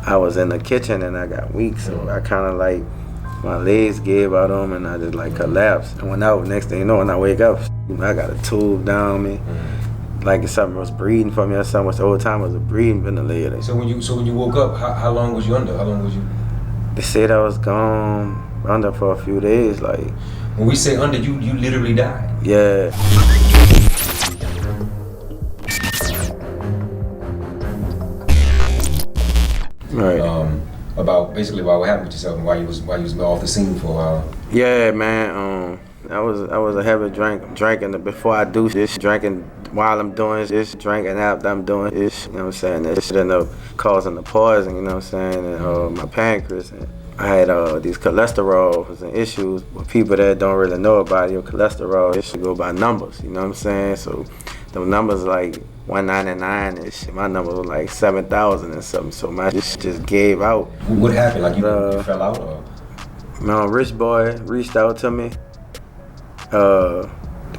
I was in the kitchen and I got weak, so I kind of like, my legs gave out on me and I just like collapsed. I went out, next thing you know, when I wake up, I got a tube down me. Like something was breathing for me or something. The whole time it was a breathing ventilator. So when you woke up, how long was you under? How long was you? They said I was gone under for a few days. Like when we say under, you literally died. Yeah. Right. About what happened with yourself and why you was off the scene for a while. Yeah, man. I was a heavy drinking before I do this, drinking while I'm doing this, drinking after I'm doing this. You know what I'm saying? That shit ended up causing the poison. You know what I'm saying? And my pancreas. And I had these cholesterol and issues with people that don't really know about your cholesterol. It should go by numbers. You know what I'm saying? So the numbers like 199 and shit. My number was like 7,000 and something. So my just gave out. What happened? Like you fell out or? My rich boy reached out to me.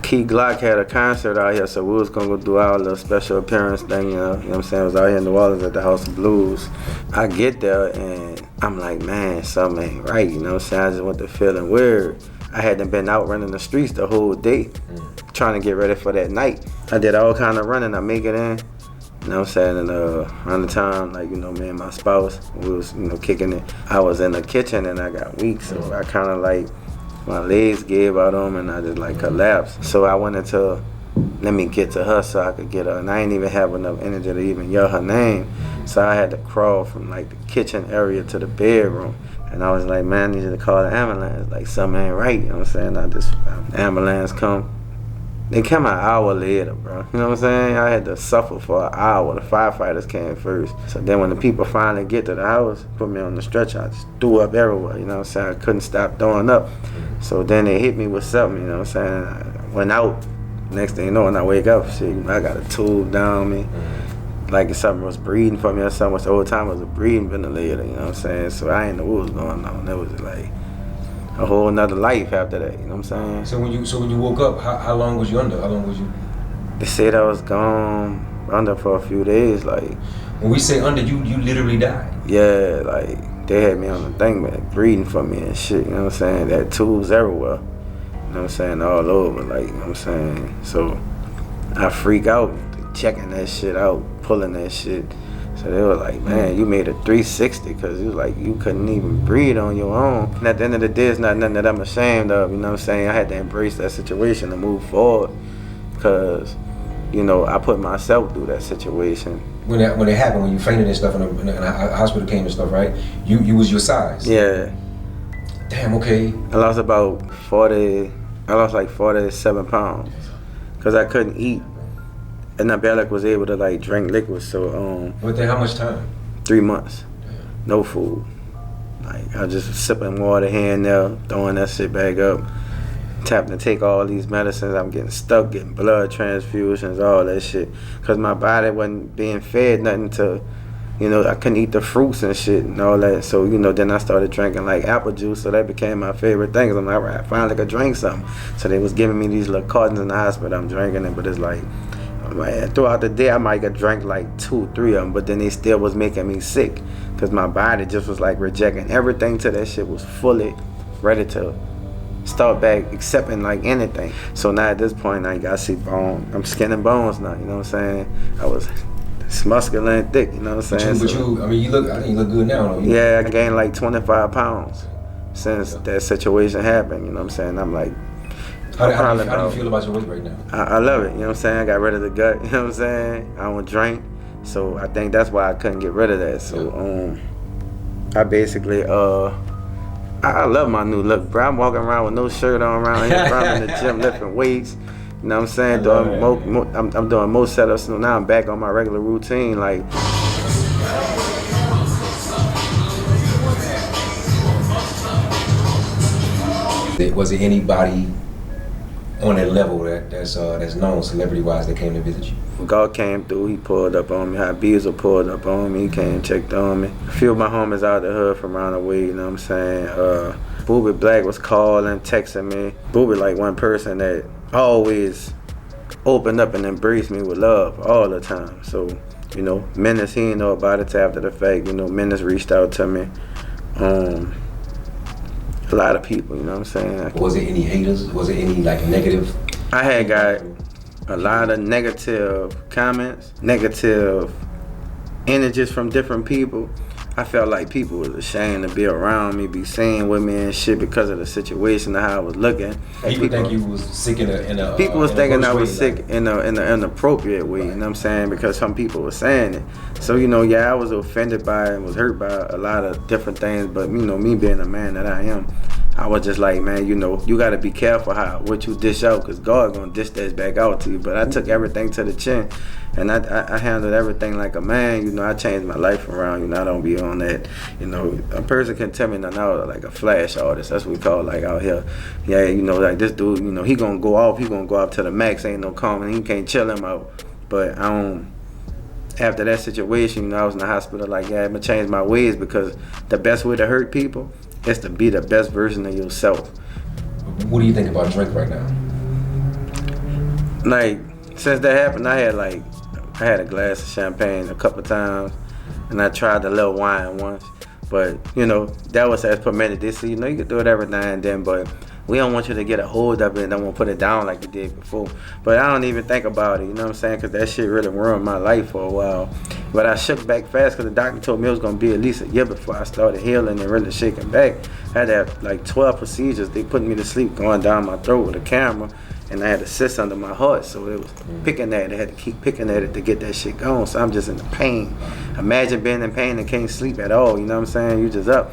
Key Glock had a concert out here, so we was gonna go do our little special appearance thing, you know what I'm saying? I was out here in New Orleans at the House of Blues. I get there and I'm like, man, something ain't right, you know what I'm saying? I just went to feeling weird. I hadn't been out running the streets the whole day, trying to get ready for that night. I did all kind of running, I make it in, you know what I'm saying? And around the time, like, you know, me and my spouse, we was, you know, kicking it. I was in the kitchen and I got weak, so I kind of like, my legs gave out on me and I just like collapsed. So I went into, let me get to her so I could get her. And I didn't even have enough energy to even yell her name. So I had to crawl from like the kitchen area to the bedroom. And I was like, man, I need you to call the ambulance. Like something ain't right, you know what I'm saying? The ambulance come. They came an hour later, bro. You know what I'm saying? I had to suffer for an hour. The firefighters came first. So then when the people finally get to the house, put me on the stretcher, I just threw up everywhere, you know what I'm saying? I couldn't stop throwing up. So then they hit me with something, you know what I'm saying? I went out. Next thing you know, when I wake up, shit, I got a tube down me. Like something was breathing for me or something. The whole time it was a breathing ventilator, you know what I'm saying? So I didn't know what was going on. It was like a whole nother life after that, you know what I'm saying? So when you woke up, how long was you under? How long was you? They said I was gone under for a few days, like. When we say under, you literally died. Yeah, like they had me on the thing, man, breathing for me and shit, you know what I'm saying? They had tubes everywhere, you know what I'm saying, all over, like, you know what I'm saying? So I freak out, checking that shit out, pulling that shit. So they were like, man, you made a 360 because it was like you couldn't even breathe on your own. And at the end of the day, it's not nothing that I'm ashamed of, you know what I'm saying? I had to embrace that situation and move forward because, you know, I put myself through that situation. When it happened, when you fainted and stuff, and the hospital came and stuff, right? You was your size. Yeah. Damn. Okay. I lost like 47 pounds because I couldn't eat. And I barely was able to like drink liquid, so But then how much time? 3 months, no food. Like I just sipping water here and there, throwing that shit back up, having to take all these medicines. I'm getting stuck, getting blood transfusions, all that shit, cause my body wasn't being fed nothing to, you know, I couldn't eat the fruits and shit and all that. So, you know, then I started drinking like apple juice, so that became my favorite thing. I'm like, I finally could drink something. So they was giving me these little cartons in the hospital. I'm drinking it, but it's like, man, throughout the day I might have drank like 2, 3 of them, but then they still was making me sick because my body just was like rejecting everything till that shit was fully ready to start back accepting like anything. So now at this point I got to see bone. I'm skin and bones now, you know what I'm saying? I was muscular and thick, you know what I'm saying? But you, I mean, you look good now, though. Yeah, I gained like 25 pounds since that situation happened, you know what I'm saying? I'm like, how do you feel about your weight right now? I love it, you know what I'm saying? I got rid of the gut, you know what I'm saying? I don't drink, so I think that's why I couldn't get rid of that. So I basically, I love my new look, bro. I'm walking around with no shirt on around here, bro. I'm in the gym lifting weights, you know what I'm saying? I'm doing more setups, so now I'm back on my regular routine, like. Was it anybody on that level that's known celebrity-wise that came to visit you? God came through, he pulled up on me. Habiza pulled up on me, he came and checked on me. A few of my homies out the hood from around the way, you know what I'm saying? Booby Black was calling, texting me. Booby like one person that always opened up and embraced me with love all the time. So You know, Menace, he didn't know about it till after the fact. You know, Menace reached out to me. A lot of people, you know what I'm saying? Was it any haters? Was it any like negative? I had got a lot of negative comments, negative energies from different people. I felt like people was ashamed to be around me, be saying with me and shit because of the situation of how I was looking. People think you was sick in a people was thinking I was sick like. in an inappropriate way, you know what I'm saying? Because some people were saying it. So, you know, yeah, I was offended by it and was hurt by a lot of different things, but you know, me being a man that I am, I was just like, man, you know, you got to be careful what you dish out, because God gonna dish that back out to you. But I took everything to the chin, and I handled everything like a man. You know, I changed my life around. You know, I don't be on that. You know, a person can tell me nothing out like a flash artist. That's what we call it, like out here. Yeah, you know, like this dude, you know, he gonna go off. He gonna go up to the max. Ain't no calming. He can't chill him out. But I don't. After that situation, you know, I was in the hospital. Like, yeah, I'm gonna change my ways, because the best way to hurt people is to be the best version of yourself. What do you think about Drake right now? Like, since that happened, I had a glass of champagne a couple times, and I tried the little wine once. But, you know, that was as permitted. They say, you know, you can do it every now and then, but we don't want you to get a hold of it and don't want to put it down like you did before. But I don't even think about it, you know what I'm saying? Because that shit really ruined my life for a while. But I shook back fast, because the doctor told me it was going to be at least a year before I started healing and really shaking back. I had to have like 12 procedures. They put me to sleep going down my throat with a camera, and I had a cyst under my heart, so it was picking at it. I had to keep picking at it to get that shit going. So I'm just in the pain. Imagine being in pain and can't sleep at all, you know what I'm saying? You just up.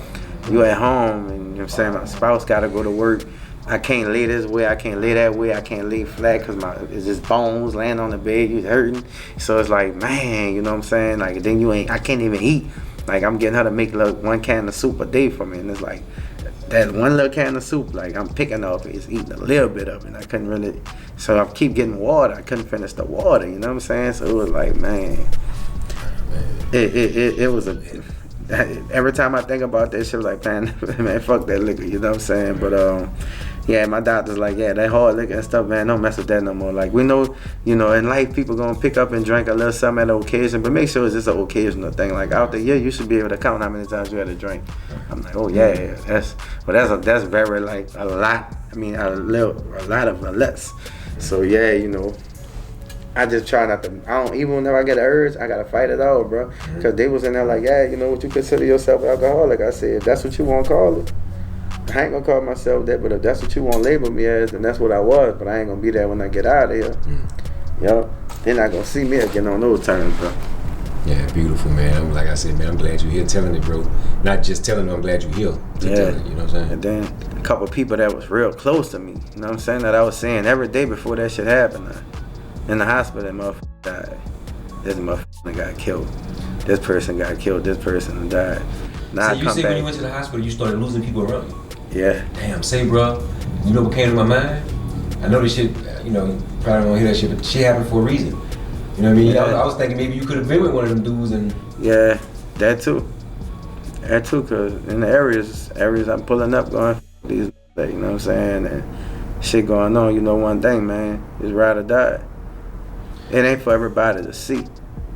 You at home, and you know what I'm saying, my spouse got to go to work. I can't lay this way, I can't lay that way, I can't lay flat, because it's just bones laying on the bed, you hurting. So it's like, man, you know what I'm saying? Like, then I can't even eat. Like, I'm getting her to make like 1 can of soup a day for me, and it's like, that 1 little can of soup, like, I'm picking off it, it's eating a little bit of it. I couldn't really, so I keep getting water, I couldn't finish the water, you know what I'm saying? So it was like, man, it was every time I think about that shit, like, man, fuck that liquor, you know what I'm saying? But yeah, my doctor's like, yeah, that hard liquor and stuff, man, don't mess with that no more. Like, we know, you know, in life, people gonna pick up and drink a little something at an occasion, but make sure it's just an occasional thing. Like, out the year, you should be able to count how many times you had a drink. I'm like, oh yeah, that's very, like, a lot. I mean, a lot of a less. So yeah, you know, I just try not to. Even whenever I get an urge, I gotta fight it all, bro. Cause they was in there like, yeah, you know, what you consider yourself an alcoholic? I said, if that's what you want to call it. I ain't gonna call myself that, but if that's what you want to label me as, then that's what I was. But I ain't gonna be there when I get out of here. Yup. They're not gonna see me again on those terms, bro. Yeah, beautiful, man. Like I said, man, I'm glad you're here telling it, bro. Not just telling it, I'm glad you're here to tell it, you know what I'm saying? And then a couple people that was real close to me, you know what I'm saying, that I was saying every day before that shit happened. In the hospital, that motherfucker died. This motherfucker got killed. This person got killed. This person died. Now so you say when you went to the hospital, you started losing people around you? Yeah. Damn, say, bro, you know what came to my mind? I know this shit, you know, you probably don't want to hear that shit, but shit happened for a reason. You know what I mean? Yeah. I was thinking maybe you could have been with one of them dudes and... Yeah, that too. That too, because in the areas I'm pulling up going, these, you know what I'm saying, and shit going on, you know one thing, man, it's ride or die. It ain't for everybody to see.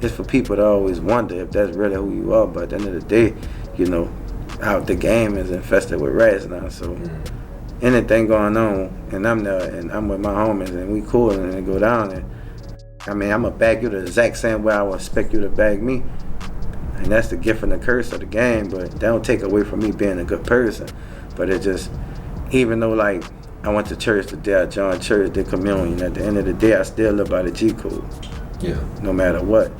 It's for people to always wonder if that's really who you are, but at the end of the day, you know, out the game is infested with rats now, so anything going on, and I'm there, and I'm with my homies, and we cool, and it go down, and I mean, I'm gonna bag you the exact same way I would expect you to bag me, and that's the gift and the curse of the game, but that don't take away from me being a good person, but it just, even though, like, I went to church today, I joined church, did communion, at the end of the day, I still live by the G code. Yeah. No matter what.